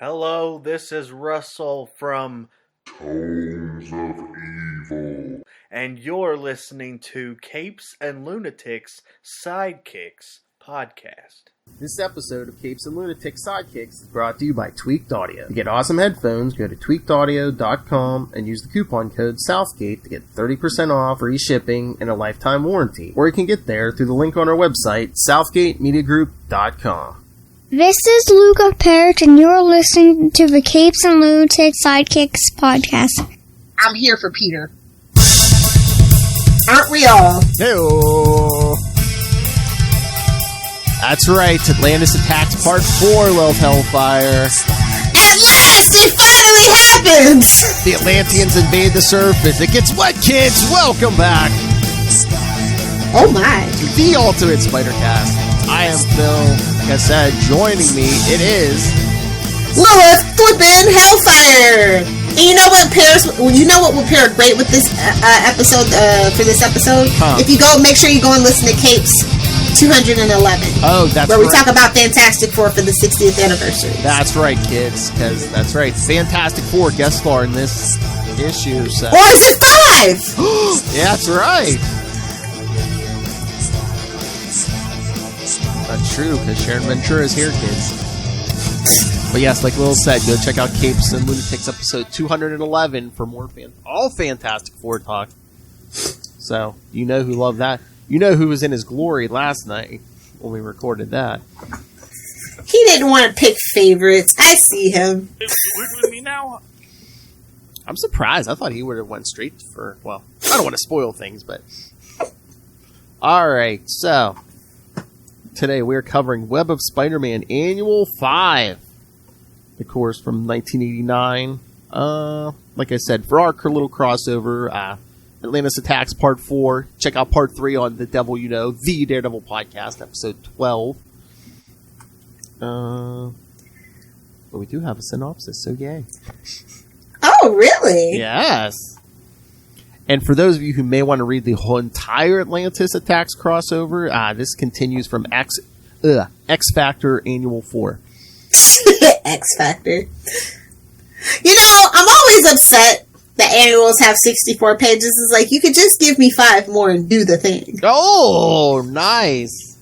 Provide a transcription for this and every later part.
Hello, this is Russell from Tones of Evil. And you're listening to Capes and Lunatics Sidekicks podcast. This episode of Capes and Lunatics Sidekicks is brought to you by Tweaked Audio. To get awesome headphones, go to tweakedaudio.com and use the coupon code Southgate to get 30% off, free shipping, and a lifetime warranty. Or you can get there through the link on our website, southgatemediagroup.com. This is Luca Perich, and you're listening to the Capes and Lunatics Sidekicks podcast. I'm here for Peter. Aren't we all? Hey-oh. That's right, Atlantis Attacks Part 4, Love Hellfire. At last, it finally happens! The Atlanteans invade the surface. It gets wet, kids! Welcome back! Oh my. The Ultimate Spider-Cast. I am Phil. Like I said, joining me, it is... Lilith flippin' Hellfire! And you know what will pair great with this episode, for this episode? Huh. If you go, make sure you go and listen to Capes 211. Oh, that's where right. we talk about Fantastic Four for the 60th anniversary. That's right, kids, because that's right. Fantastic Four guest star in this issue. So. Or is it 5? Yeah, that's right. That's true, because Sharon Ventura is here, kids. But yes, like Lil said, go check out Capes and Lunatics episode 211 for more all Fantastic Four talk. So, you know who loved that. You know who was in his glory last night when we recorded that. He didn't want to pick favorites. I see him. With me now. I'm surprised. I thought he would have went straight for, well, I don't want to spoil things, but... Alright, so... Today we're covering Web of Spider-Man Annual 5. Of course, from 1989. Like I said, for our little crossover, Atlantis Attacks Part 4. Check out Part 3 on The Devil You Know, The Daredevil Podcast, Episode 12. But we do have a synopsis, so yay. Oh, really? Yes. And for those of you who may want to read the whole entire Atlantis Attacks crossover, this continues from X Factor Annual 4. X Factor. You know, I'm always upset that annuals have 64 pages. It's like, you could just give me 5 more and do the thing. Oh, nice.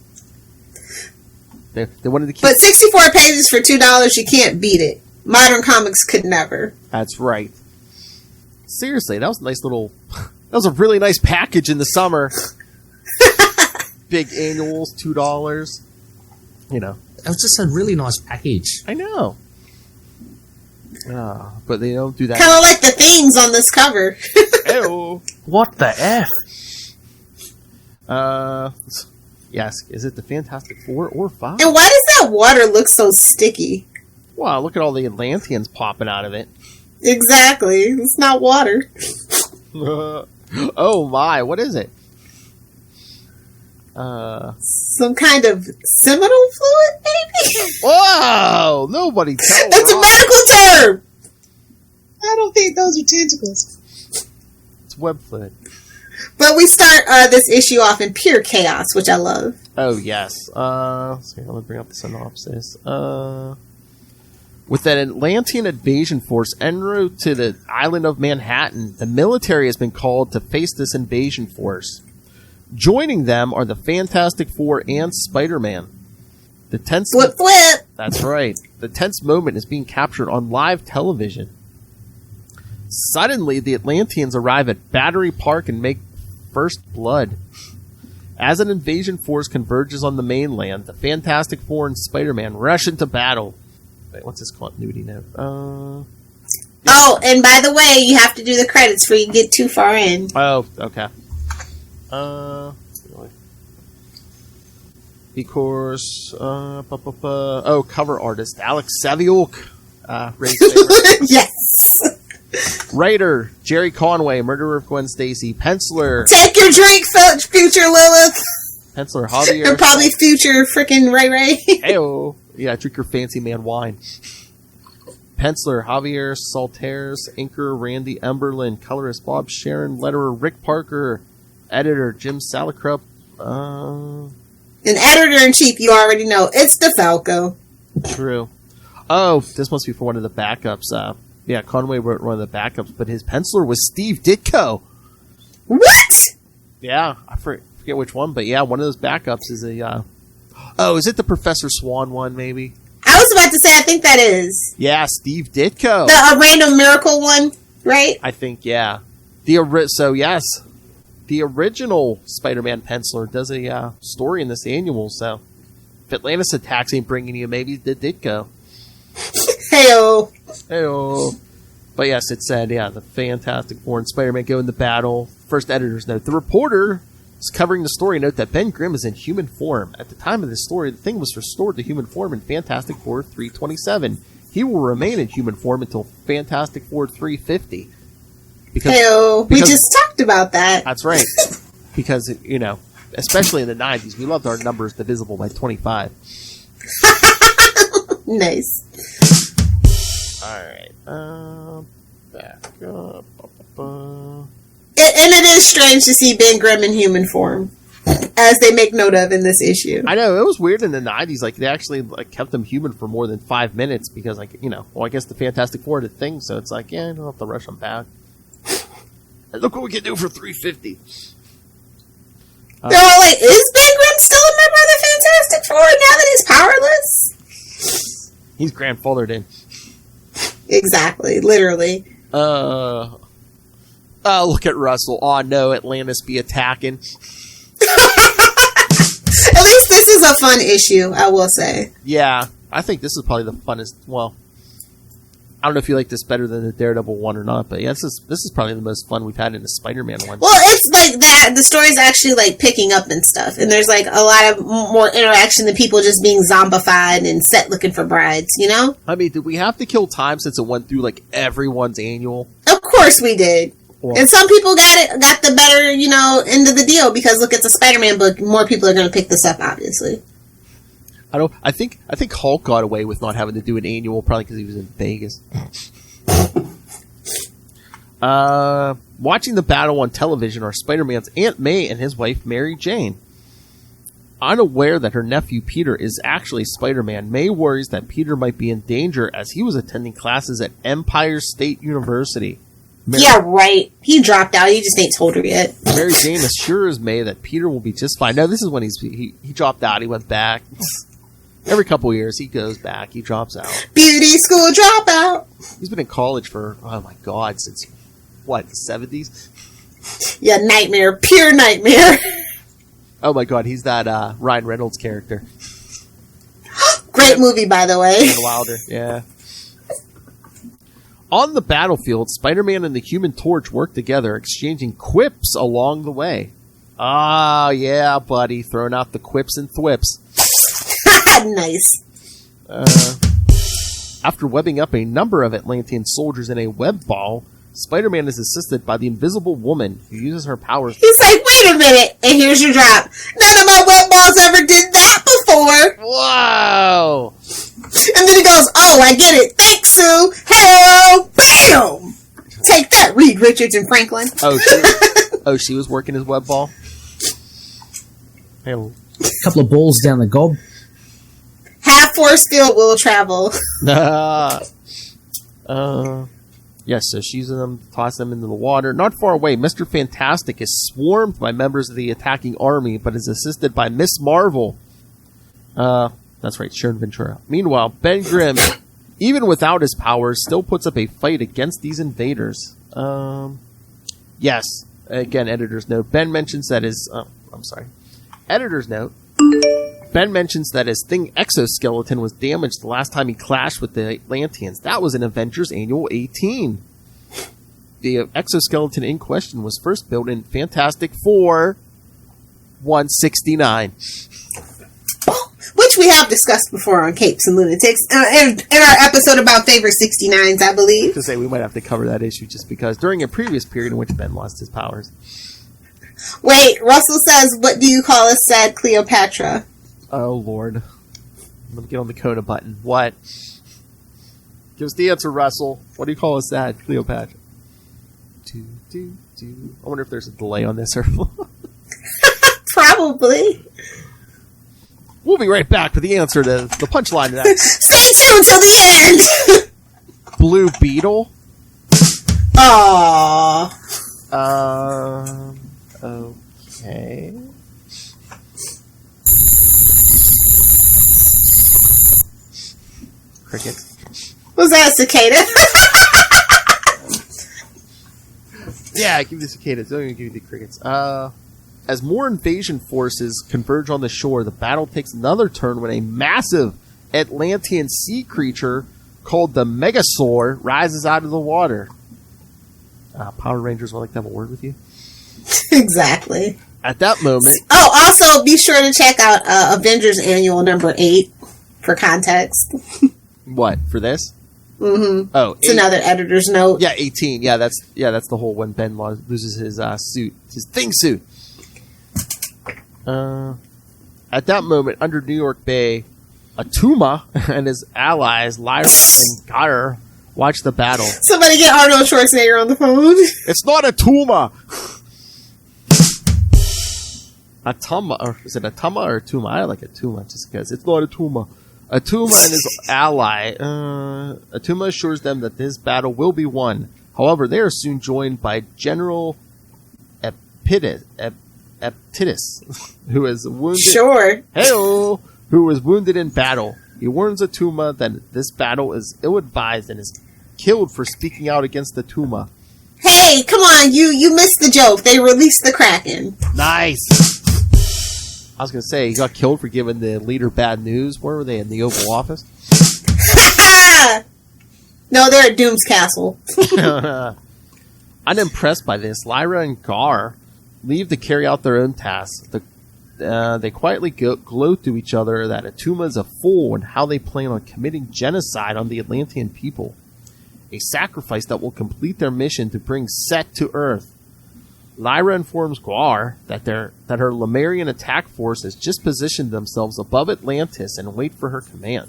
They wanted to keep... But 64 pages for $2, you can't beat it. Modern Comics could never. That's right. Seriously, that was a nice little... That was a really nice package in the summer. Big annuals, $2. You know. That was just a really nice package. I know. But they don't do that. Kind of like the things on this cover. Ew. What the F? Yes. Is it the Fantastic Four or 5? And why does that water look so sticky? Wow, look at all the Atlanteans popping out of it. Exactly. It's not water. Oh my, what is it? Some kind of seminal fluid, maybe? Whoa! Nobody tell It's a medical term! I don't think those are tentacles. It's web fluid. But we start this issue off in pure chaos, which I love. Oh, yes. Let's see, let me bring up the synopsis. With an Atlantean invasion force en route to the island of Manhattan, the military has been called to face this invasion force. Joining them are the Fantastic Four and Spider-Man. The tense Flip! That's right. The tense moment is being captured on live television. Suddenly, the Atlanteans arrive at Battery Park and make first blood. As an invasion force converges on the mainland, the Fantastic Four and Spider-Man rush into battle. Wait, what's this continuity note? Oh, and by the way, you have to do the credits before you get too far in. Oh, okay. Because, cover artist, Alex Saviuk. Ray's favorite. Yes. Writer, Jerry Conway, murderer of Gwen Stacy. Penciler. Take your drink, future Lilith. Penciler, Javier. And probably future frickin' Ray. Heyo. Yeah, drink your fancy man wine. Penciler, Javier Saltares. Inker, Randy Emberlin. Colorist, Bob Sharon. Letterer, Rick Parker. Editor, Jim Salicrup. An editor-in-chief, you already know. It's DeFalco. True. Oh, this must be for one of the backups. Yeah, Conway wrote one of the backups, but his penciler was Steve Ditko. What? Yeah, I forget which one, but yeah, one of those backups is a... Oh, is it the Professor Swan one, maybe? I was about to say, I think that is. Yeah, Steve Ditko. A random miracle one, right? I think, yeah. So, yes, the original Spider-Man penciler does a story in this annual, so if Atlantis Attacks ain't bringing you, maybe the Ditko. Heyo. Heyo. But yes, it said, yeah, the Fantastic Four and Spider-Man go into battle. First editor's note. The reporter is covering the story. Note that Ben Grimm is in human form. At the time of this story, the Thing was restored to human form in Fantastic Four 327. He will remain in human form until Fantastic Four 350. Heyo. We just talked about that. That's right. Because, especially in the 90s, we loved our numbers divisible by 25. Nice. Alright. Back up. And it is strange to see Ben Grimm in human form, as they make note of in this issue. I know, it was weird in the 90s. Like, they actually kept them human for more than 5 minutes because, I guess the Fantastic Four did things, so it's like, yeah, I don't have to rush them back. And look what we can do for 350. They're all like, is Ben Grimm still a member of the Fantastic Four now that he's powerless? He's grandfathered in. Exactly, literally. Oh, look at Russell. Oh, no, Atlantis be attacking. At least this is a fun issue, I will say. Yeah, I think this is probably the funnest. Well, I don't know if you like this better than the Daredevil one or not, but yeah, this is probably the most fun we've had in the Spider-Man one. Well, it's like that. The story's actually like picking up and stuff, and there's like a lot of more interaction than people just being zombified and set looking for brides. I mean, did we have to kill time since it went through like everyone's annual? Of course we did. Well, and some people got the better, end of the deal because look, it's a Spider-Man book. More people are going to pick this up, obviously. I think Hulk got away with not having to do an annual, probably because he was in Vegas. Watching the battle on television are Spider-Man's Aunt May and his wife Mary Jane. Unaware that her nephew Peter is actually Spider-Man, May worries that Peter might be in danger as he was attending classes at Empire State University. Yeah, right. He dropped out. He just ain't told her yet. Mary Jane assures May that Peter will be just fine. No, this is when he dropped out. He went back. Every couple of years, he goes back. He drops out. Beauty school dropout. He's been in college for, oh my God, since, what, the 70s? Yeah, nightmare. Pure nightmare. Oh my God, he's that Ryan Reynolds character. Great movie, by the way. Wilder, yeah. On the battlefield, Spider-Man and the Human Torch work together, exchanging quips along the way. Ah, yeah, buddy. Throwing out the quips and thwips. Nice. After webbing up a number of Atlantean soldiers in a web ball, Spider-Man is assisted by the Invisible Woman, who uses her powers. He's like, wait a minute, and here's your drop. None of my web balls ever did that before. Whoa! And then he goes, oh, I get it. Thanks, Sue. Hello. Bam! Take that, Reed Richards and Franklin. She was working his web ball? Hello. A couple of balls down the gob. Half force field will travel. Yes, so she's in them, toss them into the water. Not far away, Mr. Fantastic is swarmed by members of the attacking army, but is assisted by Miss Marvel. That's right, Sharon Ventura. Meanwhile, Ben Grimm, even without his powers, still puts up a fight against these invaders. Yes, again, editor's note. Ben mentions that his... Editor's note. Ben mentions that his Thing exoskeleton was damaged the last time he clashed with the Atlanteans. That was in Avengers Annual 18. The exoskeleton in question was first built in Fantastic Four 169. Which we have discussed before on Capes and Lunatics. In our episode about favorite 69s, I believe. To say we might have to cover that issue just because during a previous period in which Ben lost his powers. Wait, Russell says, what do you call a sad Cleopatra? Oh, Lord. I'm going to get on the Coda button. What? Give us the answer, Russell. What do you call a sad Cleopatra? I wonder if there's a delay on this or... Probably. We'll be right back with the answer to the punchline to that. Stay tuned till the end. Blue Beetle? Aww. Okay. Crickets. Was that a cicada? Yeah, give me the cicadas. Don't even give me the crickets. As more invasion forces converge on the shore, the battle takes another turn when a massive Atlantean sea creature called the Megasaur rises out of the water. Power Rangers would like to have a word with you. Exactly. At that moment... Oh, also be sure to check out Avengers Annual number 8 for context. What, for this? Mm-hmm. Oh, it's another editor's note. Yeah, 18. Yeah, that's the whole when Ben loses his suit, his thing suit. At that moment, under New York Bay, Atuma and his allies, Lyra and Gar, watch the battle. Somebody get Arnold Schwarzenegger on the phone. It's not Atuma! Atuma, or is it Atuma or Atuma? I like Atuma just because it's not Atuma. Atuma and his ally, Atuma assures them that this battle will be won. However, they are soon joined by General Eptitus, who is wounded. Sure. Heyo, who was wounded in battle. He warns Atuma that this battle is ill-advised and is killed for speaking out against Atuma. Hey, come on, you missed the joke. They released the Kraken. Nice. I was going to say, he got killed for giving the leader bad news. Where were they, in the Oval Office? No, they're at Doom's Castle. Unimpressed by this, Lyra and Gar leave to carry out their own tasks. They quietly gloat to each other that Atuma is a fool and how they plan on committing genocide on the Atlantean people. A sacrifice that will complete their mission to bring Set to Earth. Lyra informs Gar that her Lemurian attack force has just positioned themselves above Atlantis and wait for her command.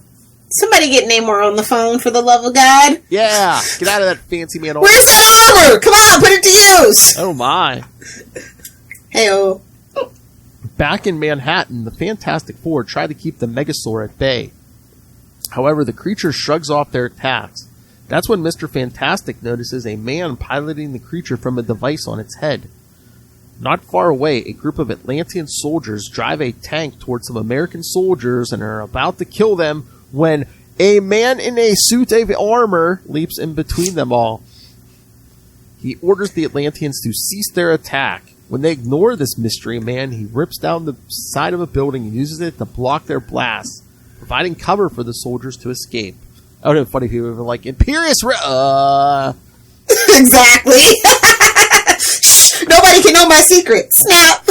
Somebody get Namor on the phone, for the love of God. Yeah, get out of that fancy man. Where's that armor? Come on, put it to use. Oh my. Hey-oh. Back in Manhattan, the Fantastic Four try to keep the Megasaur at bay. However, the creature shrugs off their attacks. That's when Mr. Fantastic notices a man piloting the creature from a device on its head. Not far away, a group of Atlantean soldiers drive a tank towards some American soldiers and are about to kill them when a man in a suit of armor leaps in between them all. He orders the Atlanteans to cease their attack. When they ignore this mystery man, he rips down the side of a building and uses it to block their blasts, providing cover for the soldiers to escape. That would have been funny if he would have been like, Imperious Exactly. Nobody can know my secret. Snap.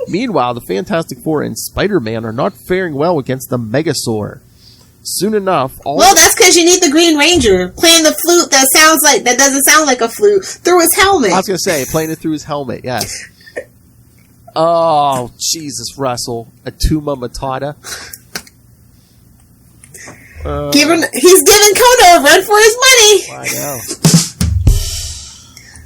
Meanwhile, the Fantastic Four and Spider-Man are not faring well against the Megasaur. Soon enough, well, that's because you need the Green Ranger playing the flute that doesn't sound like a flute through his helmet. I was going to say, playing it through his helmet, yes. Oh, Jesus, Russell. Atuma Matata. He's giving Kono a run for his money. I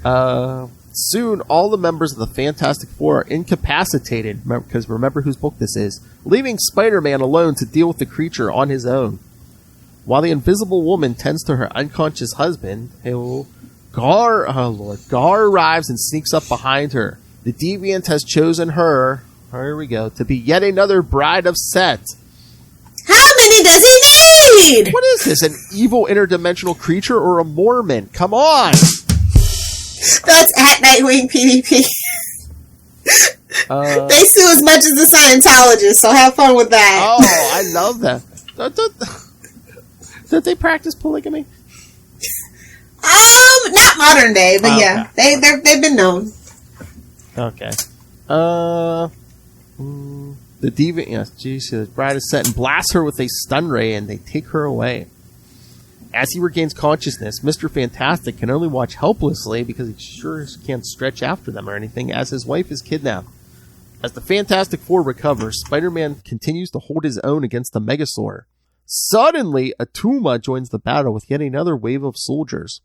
know. Soon, all the members of the Fantastic Four are incapacitated, because remember whose book this is, leaving Spider-Man alone to deal with the creature on his own. While the Invisible Woman tends to her unconscious husband, Gar arrives and sneaks up behind her. The Deviant has chosen her, here we go, to be yet another bride of Set. How many does he need? What is this, an evil interdimensional creature or a Mormon? Come on! That's at Nightwing PvP. They sue as much as the Scientologists, so have fun with that. Oh, I love that. Did they practice polygamy? Not modern day, but yeah, they've been known. Okay. The Deviant, yes, the bride is set and blasts her with a stun ray, and they take her away. As he regains consciousness, Mr. Fantastic can only watch helplessly because he sure can't stretch after them or anything, as his wife is kidnapped. As the Fantastic Four recovers, Spider-Man continues to hold his own against the Megasaur. Suddenly, Atuma joins the battle with yet another wave of soldiers.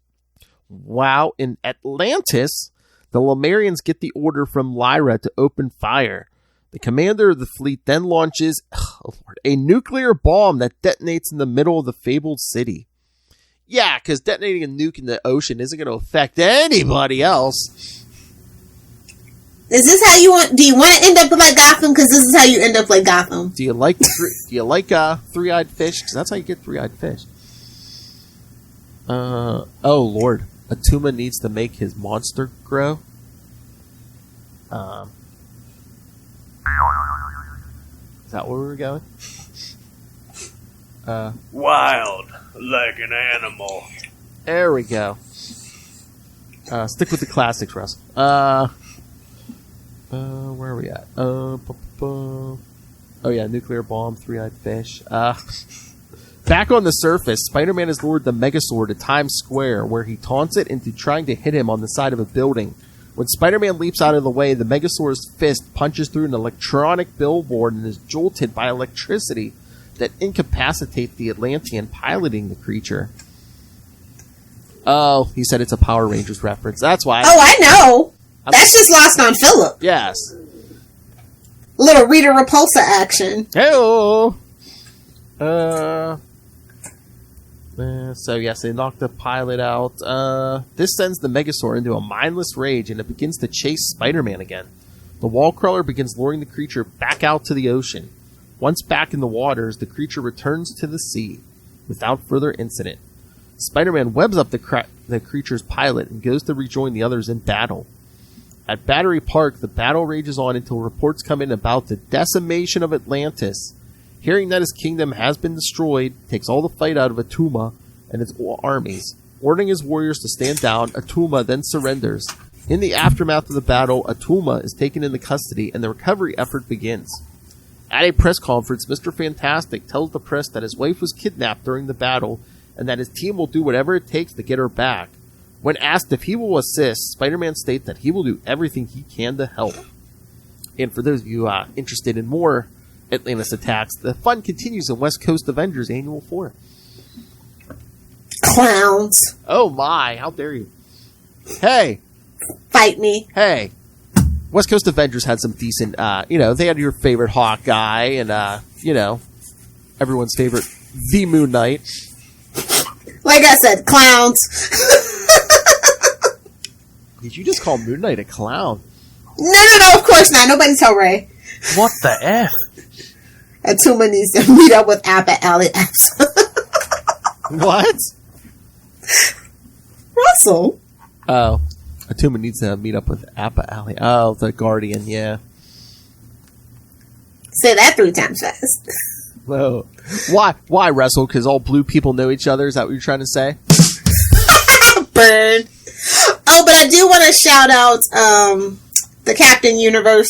While in Atlantis, the Lemurians get the order from Lyra to open fire. The commander of the fleet then launches a nuclear bomb that detonates in the middle of the fabled city. Yeah, because detonating a nuke in the ocean isn't going to affect anybody else. Is this how you want? Do you want to end up like Gotham? Because this is how you end up like Gotham. Do you like three-eyed fish? Because that's how you get three-eyed fish. Oh Lord, Atuma needs to make his monster grow. Is that where we were going? Wild, like an animal. There we go. Stick with the classics, Russ. Where are we at? Oh yeah, nuclear bomb, three-eyed fish. Back on the surface, Spider-Man has lured the Megazord to Times Square, where he taunts it into trying to hit him on the side of a building. When Spider-Man leaps out of the way, the Megazord's fist punches through an electronic billboard and is jolted by electricity that incapacitates the Atlantean piloting the creature. Oh, he said it's a Power Rangers reference. That's why. Oh, I know. That's just lost on Philip. Yes. Little Rita Repulsa action. Hey-oh. So yes, they knocked the pilot out. This sends the Megazord into a mindless rage, and it begins to chase Spider-Man again. The wall crawler begins luring the creature back out to the ocean. Once back in the waters, the creature returns to the sea without further incident. Spider-Man webs up the creature's pilot and goes to rejoin the others in battle. At Battery Park, the battle rages on until reports come in about the decimation of Atlantis. Hearing that his kingdom has been destroyed, takes all the fight out of Atuma and its armies. Ordering his warriors to stand down, Atuma then surrenders. In the aftermath of the battle, Atuma is taken into custody and the recovery effort begins. At a press conference, Mr. Fantastic tells the press that his wife was kidnapped during the battle and that his team will do whatever it takes to get her back. When asked if he will assist, Spider-Man states that he will do everything he can to help. And for those of you interested in more Atlantis attacks, the fun continues in West Coast Avengers Annual 4. Clowns. Oh my, how dare you. Hey. Fight me. Hey. West Coast Avengers had some decent, they had your favorite Hawkeye and, everyone's favorite, the Moon Knight. Like I said, clowns. Did you just call Moon Knight a clown? No, of course not. Nobody tell Ray. What the F? Atuma needs to meet up with Appa Alley Apps. What? Russell. Oh. Atuma needs to meet up with Appa Alley. Oh, the Guardian, yeah. Say that 3 times fast. Whoa. Why, Russell? Because all blue people know each other? Is that what you're trying to say? Burn. Oh, but I do want to shout out the Captain Universe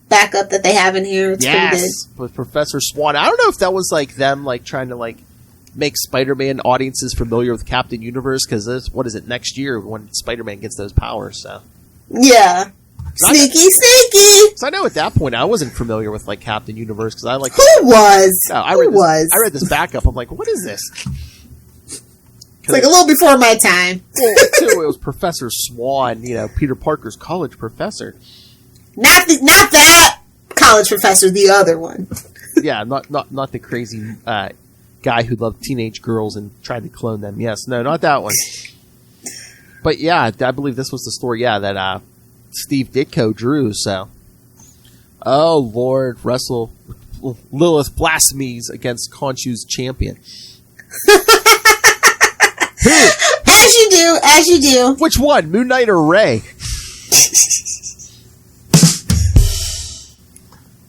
backup that they have in here. It's pretty good. With Professor Swan. I don't know if that was them trying to make Spider-Man audiences familiar with Captain Universe, because what is it, next year when Spider-Man gets those powers, so. Yeah. Sneaky. So I know at that point I wasn't familiar with Captain Universe, because I Who was? I read this backup. I'm like, what is this? It's a little before my time. Well, too, it was Professor Swan, Peter Parker's college professor. Not that college professor, the other one. Yeah, not the crazy guy who loved teenage girls and tried to clone them. Yes, no, not that one. But yeah, I believe this was the story. Yeah, that Steve Ditko drew. So, oh Lord, Russell Lilith blasphemies against Khonshu's champion. As you do. Which one, Moon Knight or Ray?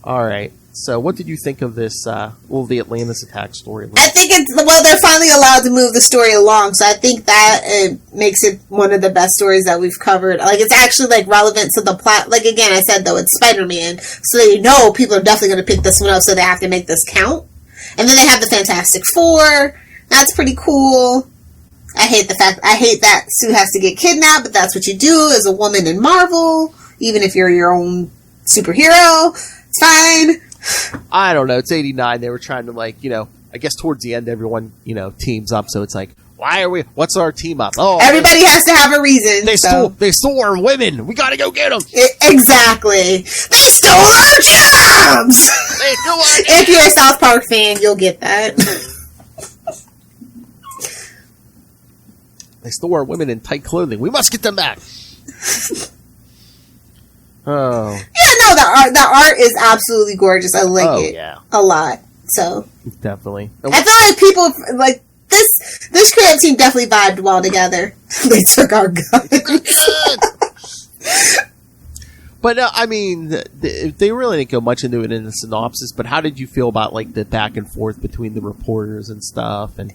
All right. So, what did you think of this? The Atlantis attack story? I think they're finally allowed to move the story along, so I think that makes it one of the best stories that we've covered. It's actually relevant to the plot. Again, I said though it's Spider-Man, so people are definitely going to pick this one up, so they have to make this count. And then they have the Fantastic Four. That's pretty cool. I hate that Sue has to get kidnapped, but that's what you do as a woman in Marvel. Even if you're your own superhero, it's fine. I don't know. It's 89. They were trying to I guess towards the end everyone, teams up. So it's Why are we? What's our team up? Oh, Everybody has to have a reason. they so. stole our women. We gotta go get them. Exactly. They stole our jobs! They stole our If you're a South Park fan, you'll get that. They stole our women in tight clothing. We must get them back. Oh. Yeah, no, the art is absolutely gorgeous. I like it a lot. So definitely. I feel like people like this creative team definitely vibed well together. They took our guns. But I mean, they really didn't go much into it in the synopsis. But how did you feel about like the back and forth between the reporters and stuff? And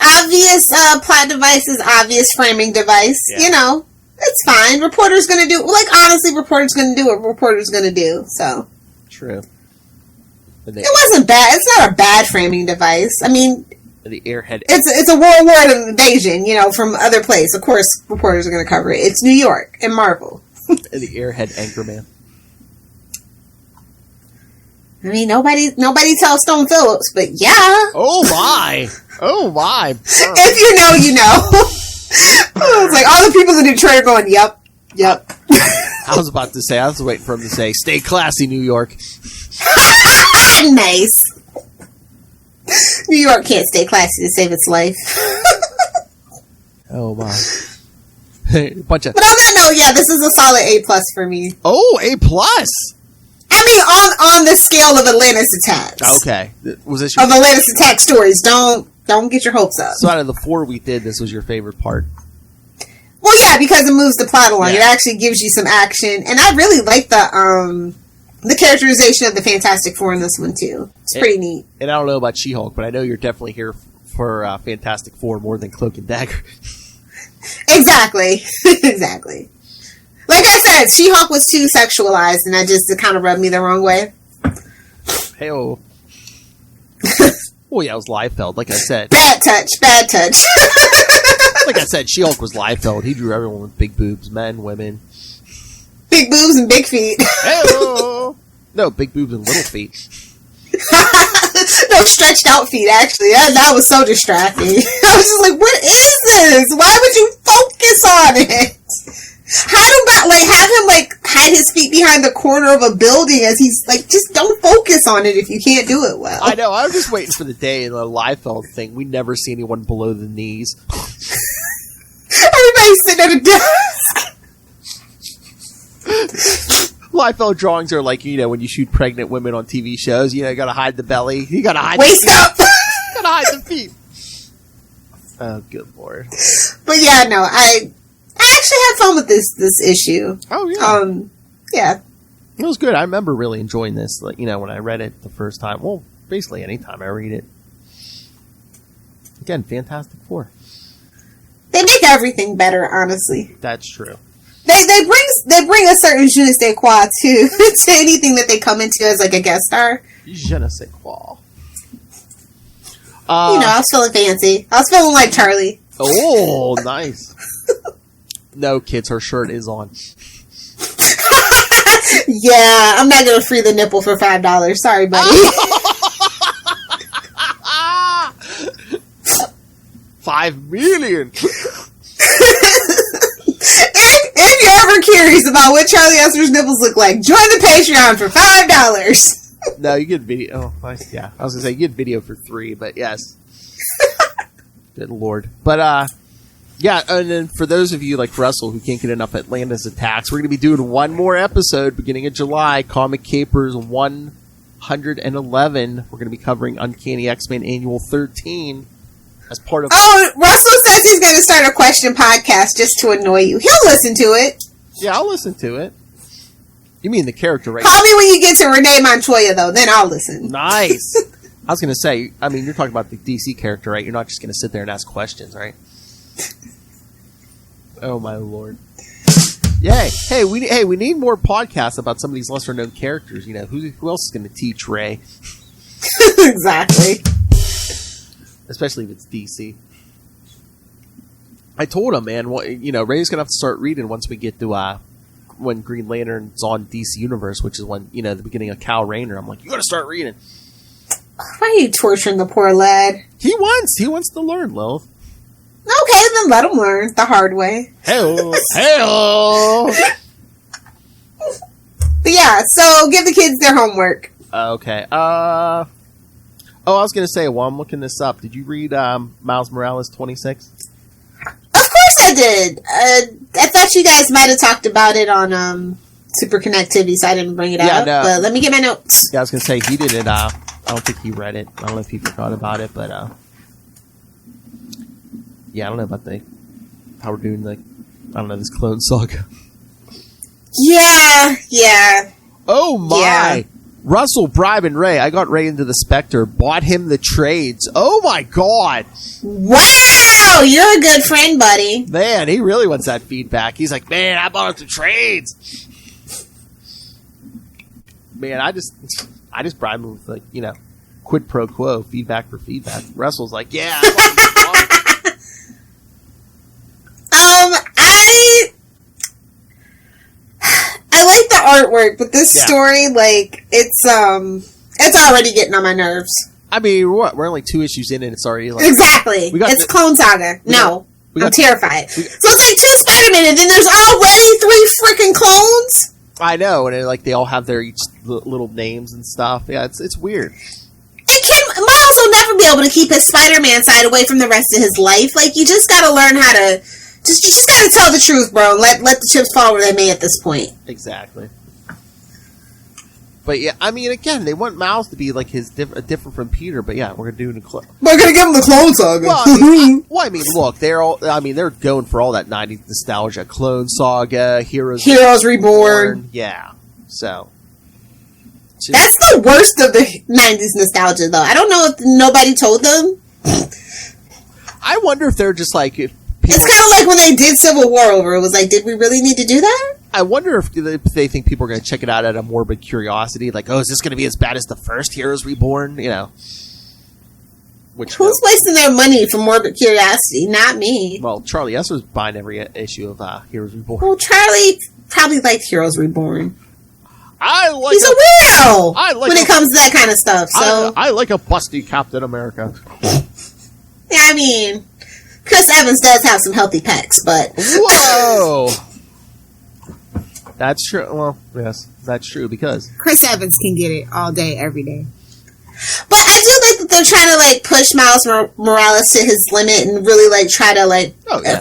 obvious plot devices, obvious framing device. Yeah. It's fine. Reporter's gonna do honestly, reporter's gonna do what reporter's gonna do. So true. It wasn't bad. It's not a bad framing device. I mean, the airhead. It's a World War invasion, from other place. Of course, reporters are going to cover it. It's New York and Marvel. And the airhead Anchorman. I mean, nobody tells Stone Phillips, but yeah. Oh my! If you know, you know. It's like all the people in Detroit are going, yep. I was about to say, I was waiting for him to say, "Stay classy, New York." Nice. New York can't stay classy to save its life. Oh my! But on that note, yeah, this is a solid A+ for me. Oh, A+. I mean, on the scale of Atlantis attacks. Okay, was this of Atlantis attack stories? Don't get your hopes up. So out of the 4 we did, this was your favorite part? Well, yeah, because it moves the plot along. Yeah. It actually gives you some action, and I really like the characterization of the Fantastic Four in this one too. It's pretty neat. And I don't know about She-Hulk, but I know you're definitely here for Fantastic Four more than Cloak and Dagger. Exactly. Exactly. Like I said, She-Hulk was too sexualized, and it kind of rubbed me the wrong way. Hey-oh. Oh yeah, it was Liefeld, like I said. Bad touch. Like I said, She-Hulk was Liefeld. He drew everyone with big boobs, men, women. Big boobs and big feet. Hey-oh. No, big boobs and little feet. No, stretched out feet, actually. That was so distracting. I was just like, what is this? Why would you focus on it? Have him hide his feet behind the corner of a building as he's just don't focus on it if you can't do it well. I know, I was just waiting for the day in the Liefeld thing. We never see anyone below the knees. Everybody's sitting at a desk. Liefeld drawings are like, when you shoot pregnant women on TV shows, you gotta hide the belly. You gotta hide Waist the feet. up. You gotta hide the feet. Oh, good lord. But yeah, no, I actually had fun with this issue. Oh, yeah. Yeah. It was good. I remember really enjoying this, when I read it the first time. Well, basically any time I read it. Again, Fantastic Four. They make everything better, honestly. That's true. They bring a certain je ne sais quoi to anything that they come into as a guest star. Je ne sais quoi. I was feeling fancy. I was feeling like Charlie. Oh, nice. No, kids, her shirt is on. Yeah, I'm not gonna free the nipple for $5. Sorry, buddy. $5 million. If you're ever curious about what Charlie Esther's nipples look like, join the Patreon for $5. No, you get video. Oh, yeah. I was gonna say you get video for $3, but yes. Good lord. But yeah, and then for those of you like Russell who can't get enough Atlantis attacks, we're gonna be doing one more episode beginning of July. Comic Capers 111. We're gonna be covering Uncanny X-Men Annual 13 as part of. Oh, Russell says he's gonna start a question podcast just to annoy you. He'll listen to it. Yeah, I'll listen to it. You mean the character, right? Call me when you get to Renee Montoya, though. Then I'll listen. Nice. I was going to say, I mean, you're talking about the DC character, right? You're not just going to sit there and ask questions, right? Oh, my lord. Yay. Hey, we need more podcasts about some of these lesser-known characters. Who else is going to teach Ray? Exactly. Especially if it's DC. I told him, man, Ray's going to have to start reading once we get to when Green Lantern's on DC Universe, which is when, the beginning of Cal Rayner. I'm like, you got to start reading. Why are you torturing the poor lad? He wants to learn, Lilith. Okay, then let him learn the hard way. Hell. Hell. But yeah, so give the kids their homework. Okay. I was going to say, while I'm looking this up, did you read Miles Morales 26? Of course I did. I thought you guys might have talked about it on Super Connectivity, so I didn't bring it up. No. But let me get my notes. Yeah, I was going to say, he didn't, I don't think he read it. I don't know if he forgot about it, but, yeah, I don't know about how we're doing, this Clone Saga. Yeah. Oh, my! Yeah. Russell, bribing Ray. I got Ray into the Spectre, bought him the trades. Oh, my God! Wow! You're a good friend, buddy. Man, he really wants that feedback. He's like, man, I bought the trades. Man, I just bribed him with, quid pro quo, feedback for feedback. Russell's like, yeah, I bought these I like the artwork, but this story, it's already getting on my nerves. I mean, we're only 2 issues in, and it's already exactly. It's Clone Saga. I'm terrified. So it's like 2 Spider-Man, and then there's already 3 freaking clones. I know, and they all have their each little names and stuff. Yeah, it's weird. And Miles will never be able to keep his Spider-Man side away from the rest of his life. You just gotta learn how to. You just gotta tell the truth, bro. Let the chips fall where they may at this point. Exactly. But yeah, I mean, again, they want Miles to be different from Peter. But yeah, we're gonna do the clone. We're gonna give him the Clone Saga. Well, I mean, look, they're going for all that '90s nostalgia. Clone Saga, Heroes Reborn. Yeah, so that's the worst of the '90s nostalgia, though. I don't know if nobody told them. I wonder if they're just like. It's kind of like when they did Civil War over. It was like, did we really need to do that? I wonder if they think people are going to check it out out of morbid curiosity. Like, oh, is this going to be as bad as the first Heroes Reborn? Who's wasting their money for morbid curiosity? Not me. Well, Charlie S. was buying every issue of Heroes Reborn. Well, Charlie probably liked Heroes Reborn. He's a weirdo when it comes to that kind of stuff. So I like a busty Captain America. Yeah, I mean, Chris Evans does have some healthy pecs, but whoa, that's true. Well, yes, that's true because Chris Evans can get it all day, every day. But I do like that they're trying to push Miles Morales to his limit and really try to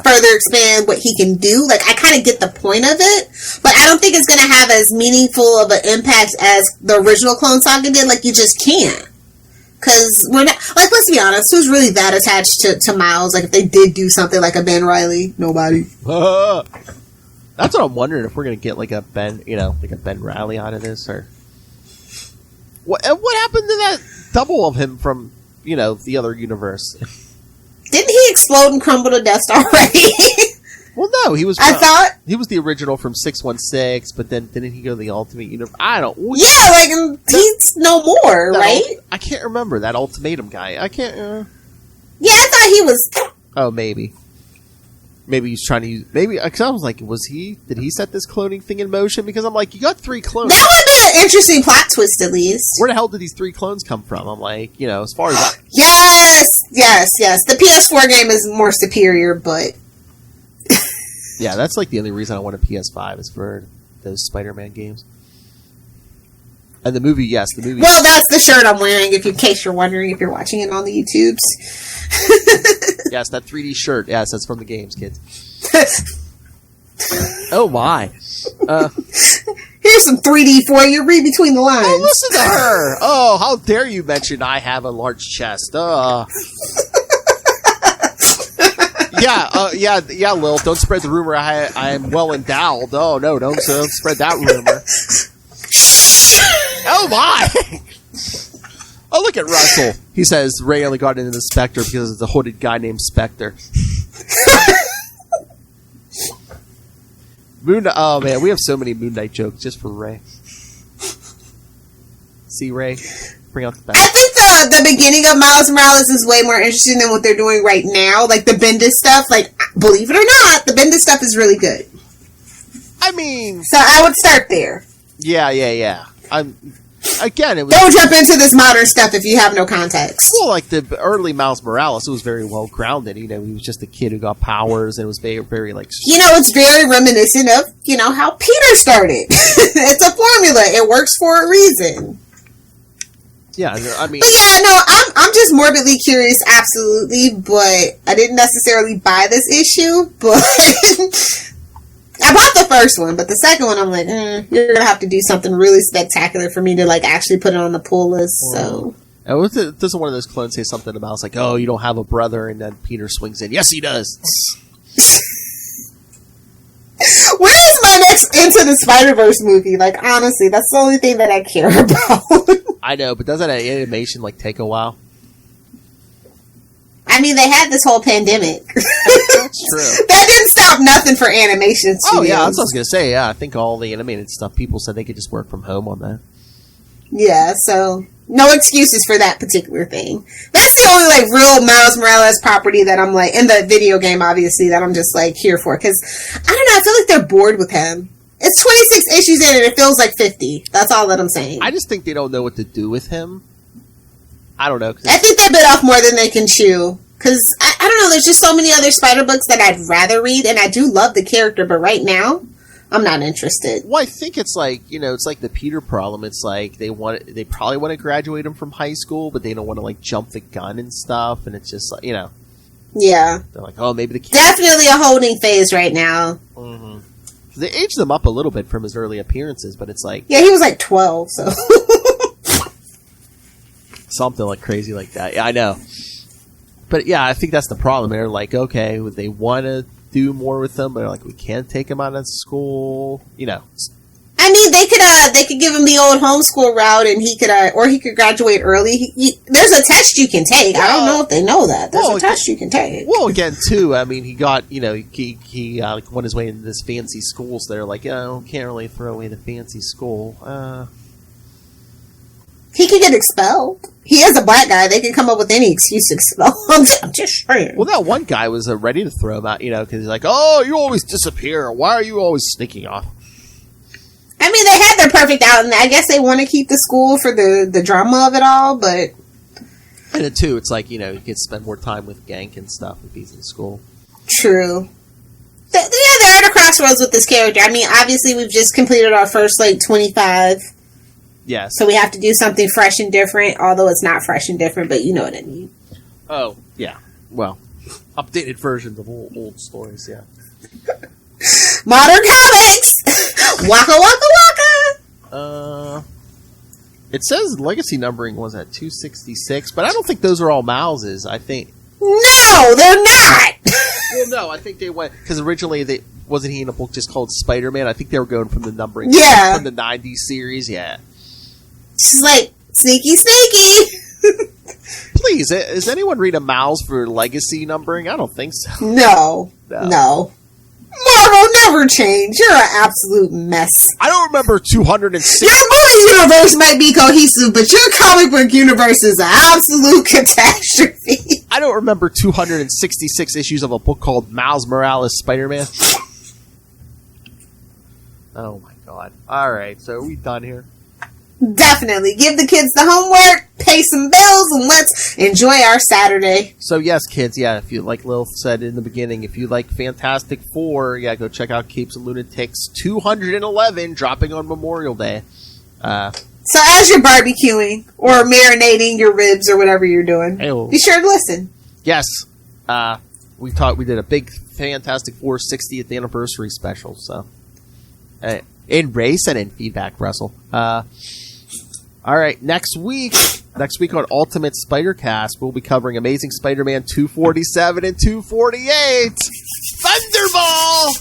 further expand what he can do. I kind of get the point of it, but I don't think it's going to have as meaningful of an impact as the original Clone Saga did. You just can't. Because we're not, let's be honest, who's really that attached to Miles? If they did do something like a Ben Reilly, nobody. That's what I'm wondering, if we're going to get a Ben, a Ben Reilly out of this, or what happened to that double of him from, the other universe? Didn't he explode and crumble to dust already? Well, no, he was. I thought he was the original from 616, but then didn't he go to the Ultimate Universe? I don't. Yeah, he's no more, right? I can't remember that Ultimatum guy. I can't. Yeah, I thought he was. Oh, maybe he's trying to use. Maybe because I was like, was he? Did he set this cloning thing in motion? Because I'm like, you got 3 clones. That would have been an interesting plot twist, at least. Where the hell did these 3 clones come from? I'm like, as far as yes. The PS4 game is more superior, but. Yeah, that's the only reason I want a PS5 is for those Spider-Man games. And the movie, yes, the movie. Well, that's the shirt I'm wearing, in case you're wondering if you're watching it on the YouTubes. Yes, that 3D shirt. Yes, that's from the games, kids. Oh my! Here's some 3D for you. Read between the lines. Oh, listen to her! Oh, how dare you mention I have a large chest? Yeah, Lil. Don't spread the rumor I am well endowed. Oh, no, don't spread that rumor. Oh, my! Oh, look at Russell. He says Ray only got into the Spectre because it's a hooded guy named Spectre. Oh, man, we have so many Moon Knight jokes just for Ray. See, Ray? Bring out the best. I think the beginning of Miles Morales is way more interesting than what they're doing right now. The Bendis stuff, believe it or not, the Bendis stuff is really good. I mean... So I would start there. Yeah. I again, it was Don't jump into this modern stuff if you have no context. well, like the early Miles Morales. It was very well grounded. You know, he was just a kid who got powers, and it was very, very like. You know, it's very reminiscent of, you know, how Peter started. It's a formula. It works for a reason. Yeah, I mean, But yeah, no, I'm just morbidly curious, absolutely, but I didn't necessarily buy this issue, but I bought the first one, but the second one, I'm like, you're gonna have to do something really spectacular for me to, like, actually put it on the pull list, so. and doesn't one of those clones say something about, it's like, oh, you don't have a brother, and then Peter swings in, yes, he does. Where is my next Into the Spider-Verse movie? Like, honestly, that's the only thing that I care about. I know, but doesn't that animation, like, take a while? I mean, they had this whole pandemic. That's true. That didn't stop nothing for animation studios. Oh, yeah, that's what I was going to say. Yeah, I think all the animated stuff, people said they could just work from home on that. Yeah, so no excuses for that particular thing. That's the only, like, real Miles Morales property that I'm, like, in the video game, obviously, that I'm just, like, here for. Because, I don't know, I feel like they're bored with him. It's 26 issues in and it feels like 50. That's all that I'm saying. I just think they don't know what to do with him. I don't know. I think they bit off more than they can chew. Because, I don't know, there's just so many other Spider books that I'd rather read, and I do love the character, but right now, I'm not interested. Well, I think it's like, you know, it's like the Peter problem. It's like they probably want to graduate him from high school, but they don't want to, like, jump the gun and stuff, and it's just like, you know. Yeah. They're like, oh, maybe the kid. Definitely a holding phase right now. Mm-hmm. They aged them up a little bit from his early appearances, but it's like... Yeah, he was like 12, so... something like crazy like that. Yeah, I know. But yeah, I think that's the problem. They're like, okay, they want to do more with them, but they're like, we can't take him out of school. You know. I mean, they could give him the old homeschool route, and he could graduate early. There's a test you can take. I don't know if they know that. There's a test you can take. Well, again, too, I mean, he got, you know, he like won his way into this fancy school, so they're like, oh, can't really throw away the fancy school. He could get expelled. He is a black guy. They can come up with any excuse to expel him. I'm just saying. Well, that one guy was ready to throw him out, you know, because he's like, oh, you always disappear. Why are you always sneaking off? I mean, they had their perfect out, and I guess they want to keep the school for the drama of it all, but... And then, too, it's like, you know, you can spend more time with Gank and stuff if he's in school. True. Yeah, they're at a crossroads with this character. I mean, obviously, we've just completed our first, like, 25. Yes. So we have to do something fresh and different, although it's not fresh and different, but you know what I mean. Oh, yeah. Well, updated versions of old stories, yeah. Modern comics! Waka waka waka! It says legacy numbering was at 266, but I don't think those are all Miles's. I think... No, they're not! Well, no, I think they went... Because originally, wasn't he in a book just called Spider-Man? I think they were going from the numbering... Yeah. From the 90s series, yeah. She's like, sneaky, sneaky! Please, is anyone read a Miles for legacy numbering? I don't think so. No. Marvel, never change. You're an absolute mess. I don't remember 206... Your movie universe might be cohesive, but your comic book universe is an absolute catastrophe. I don't remember 266 issues of a book called Miles Morales Spider-Man. Oh my god. Alright, so are we done here? Definitely. Give the kids the homework, pay some bills, and let's enjoy our Saturday. So yes, kids, yeah, if you, like Lilith said in the beginning, if you like Fantastic Four, yeah, go check out Capes and Lunatics 211, dropping on Memorial Day. So as you're barbecuing, or marinating your ribs, or whatever you're doing, be sure to listen. Yes. We did a big Fantastic Four 60th anniversary special, so. In race and in feedback, Russell. Alright, next week on Ultimate Spider-Cast, we'll be covering Amazing Spider-Man 247 and 248! Thunderball!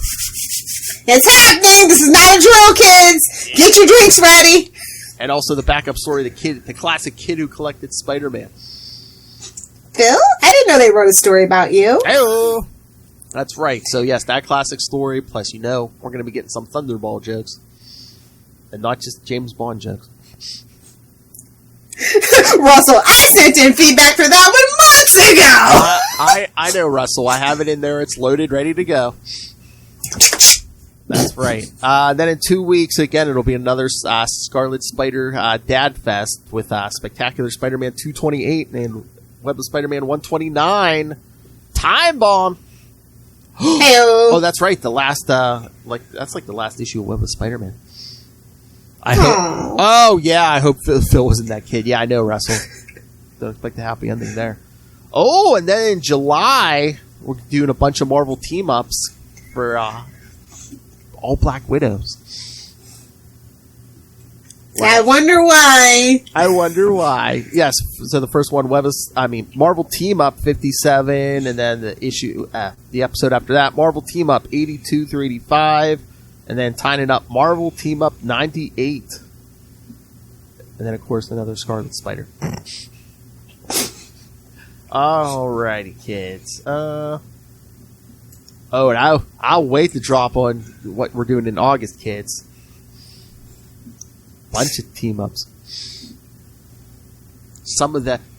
It's happening! This is not a drill, kids! Get your drinks ready! And also the backup story, the classic kid who collected Spider-Man. Phil? I didn't know they wrote a story about you. Hello! That's right. So yes, that classic story, plus we're going to be getting some Thunderball jokes. And not just James Bond jokes. Russell, I sent in feedback for that one months ago! I know, Russell. I have it in there. It's loaded, ready to go. That's right. Then in 2 weeks, again, it'll be another Scarlet Spider Dad Fest with Spectacular Spider-Man 228 and Web of Spider-Man 129. Time Bomb! Heyo. Oh, that's right. The last, that's like the last issue of Web of Spider-Man. I hope. Oh, yeah, I hope Phil wasn't that kid. Yeah, I know, Russell. Don't expect a happy ending there. Oh, and then in July, we're doing a bunch of Marvel team-ups for all Black Widows. I wonder why. I wonder why. Yes, so the first one, Marvel Team Up 57, and then the episode after that, Marvel Team Up 82 through 85, and then tying it up, Marvel Team Up 98. And then, of course, another Scarlet Spider. Alrighty, kids. And I'll wait to drop on what we're doing in August, kids. Bunch of team-ups.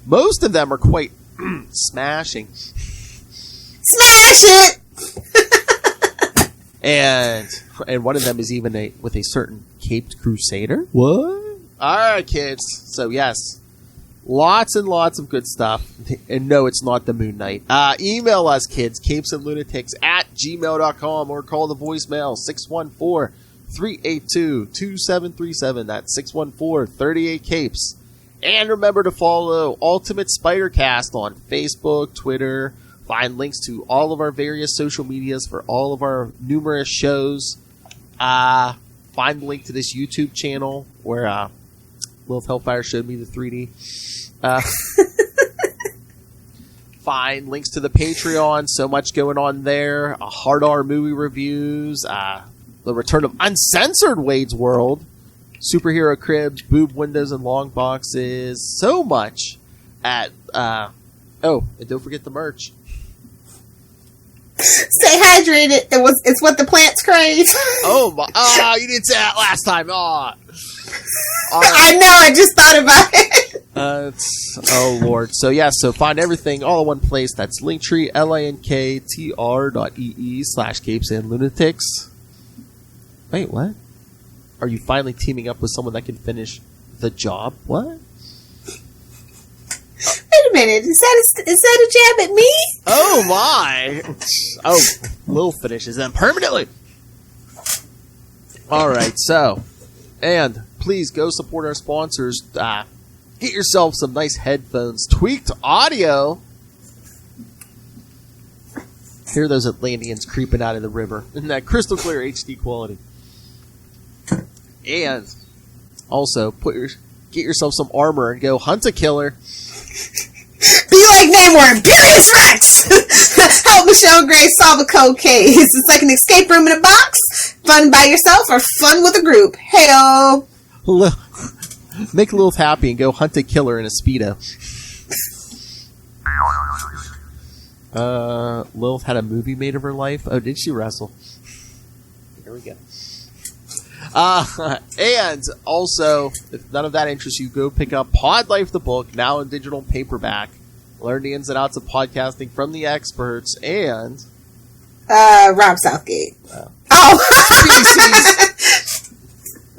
Most of them are quite smashing. Smash it! And one of them is even with a certain Caped Crusader. What? Alright, kids. So, yes. Lots and lots of good stuff. And no, it's not the Moon Knight. Email us, kids. capesandlunatics@gmail.com or call the voicemail 614-382-2737. That's 614-38-CAPES. And remember to follow Ultimate Spider-Cast on Facebook, Twitter. Find links to all of our various social medias for all of our numerous shows. Find the link to this YouTube channel where Lilith Hellfire showed me the 3D. Find links to the Patreon. So much going on there. Hard R movie reviews. The return of Uncensored Wade's World. Superhero cribs, boob windows, and long boxes. So much at... and don't forget the merch. Stay hydrated. It's what the plants crave. Oh, my... you didn't say that last time. Oh. I know, I just thought about it. Oh, Lord. So, so find everything all in one place. That's Linktree, linktr.ee/capesandlunatics. Wait, what? Are you finally teaming up with someone that can finish the job? What? Wait a minute. Is that a jab at me? Oh, my. Oh, Lil finishes them permanently. All right, so... And please go support our sponsors. Get yourself some nice headphones. Tweaked audio. Hear those Atlanteans creeping out of the river in that crystal clear HD quality. And also get yourself some armor and go hunt a killer. Be like Namor, Imperious Rex! Help Michelle Gray solve a cold case. It's like an escape room in a box. Fun by yourself or fun with a group. Heyo! Make Lilith happy and go hunt a killer in a Speedo. Lilith had a movie made of her life. Oh, did she wrestle? Here we go. And also, if none of that interests you, go pick up Pod Life the book, now in digital paperback. Learn the ins and outs of podcasting from the experts, and... Rob Southgate.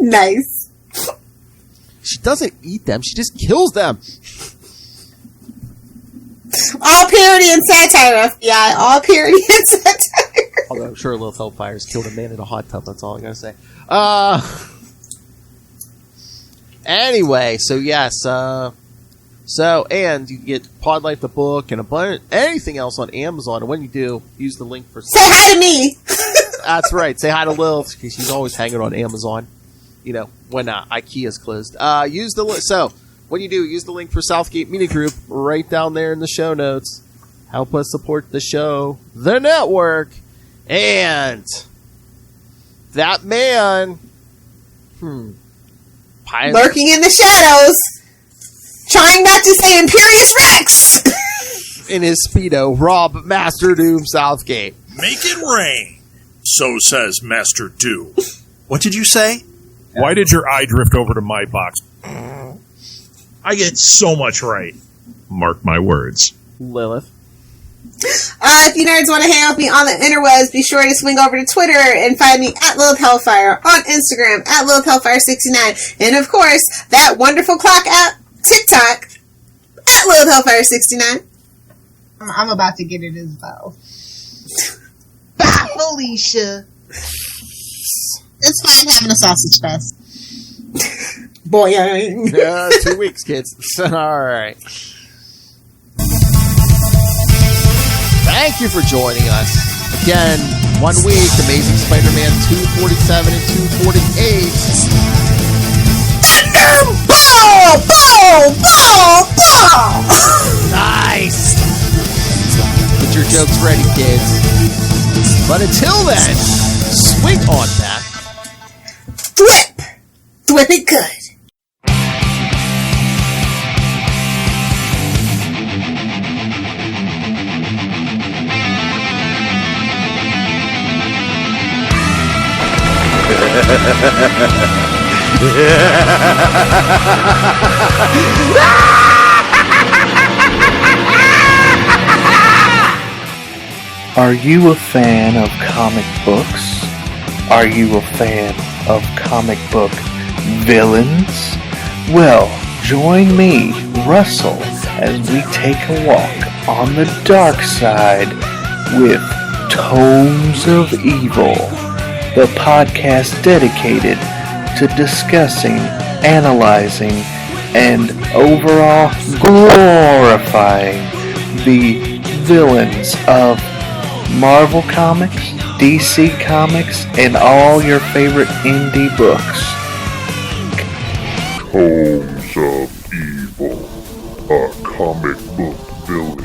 Nice. She doesn't eat them, she just kills them. All parody and satire. Yeah, all parody and satire. Although I'm sure Lilith Hellfire's killed a man in a hot tub, that's all I gotta say. Anyway, so yes, and you can get Pod Life the book and anything else on Amazon, and when you do, use the link for... Say hi to me! That's right, say hi to Lilith, because she's always hanging on Amazon, when IKEA's closed. So, when you do, use the link for Southgate Media Group right down there in the show notes. Help us support the show, the network, and that man... lurking in the shadows, trying not to say Imperious Rex! In his Speedo, Rob Master Doom Southgate. Make it rain, so says Master Doom. What did you say? Why did your eye drift over to my box? I get so much right. Mark my words. Lilith. If you nerds want to hang out with me on the interwebs, be sure to swing over to Twitter and find me at Lilith Hellfire, on Instagram at Lilith Hellfire69, and of course, that wonderful clock app, TikTok, at Lilith Hellfire69. I'm about to get it as well. Bye, Felicia. It's fine having a sausage fest. Boy, Yeah, 2 weeks, kids. All right. Thank you for joining us. Again, 1 week, Amazing Spider-Man 247 and 248. Ball! Nice! Get your jokes ready, kids. But until then, swing on that. Thwip it good. Are you a fan of comic books? Are you a fan of comic book villains? Well, join me, Russell, as we take a walk on the dark side with Tomes of Evil, the podcast dedicated to discussing, analyzing, and overall glorifying the villains of Marvel Comics, DC Comics, and all your favorite indie books. Tomes of Evil, a comic book villain